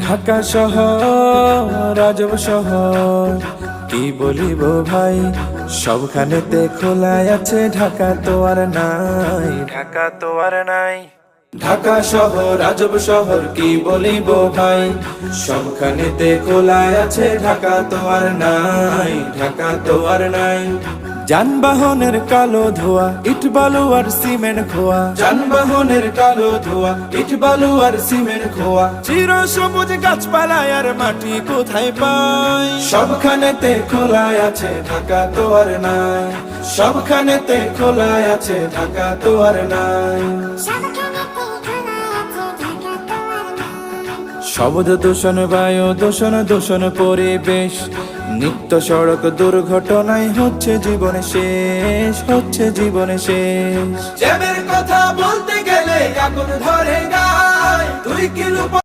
ঢাকা শহর আজব শহর, কি বলিব ভাই, সবখানেতে খোলা আছে, ঢাকা তো আর নাই, ঢাকা তো আর নাই। ঢাকা শহর আজব শহর, কি বলিব ভাই, সবখানেতে খোলা আছে, ঢাকা তো আর নাই, ঢাকা তো আর নাই। যানবাহনের কালো ধোয়া, ইট বালু আর সিমেন্ট খোয়া, যানবাহনের কালো ধোয়া, ইট বালু আর সিমেন্ট খোয়া, চির সবুজ গাছপালা আর মাটি কোথায় পাই, সবখানেতে খোলা আছে, ঢাকা তো আর নাই, সবখানেতে খোলা আছে, ঢাকা তো আর নাই। শব্দ দূষণ, বায়ু দূষণ, দূষণ পরিবেশ, নিত্য সড়ক দুর্ঘটনায় হচ্ছে জীবন শেষ, হচ্ছে জীবন শেষ। জ্যামের কথা বলতে গেলে আগুন ধরে গায়, 2 কিলো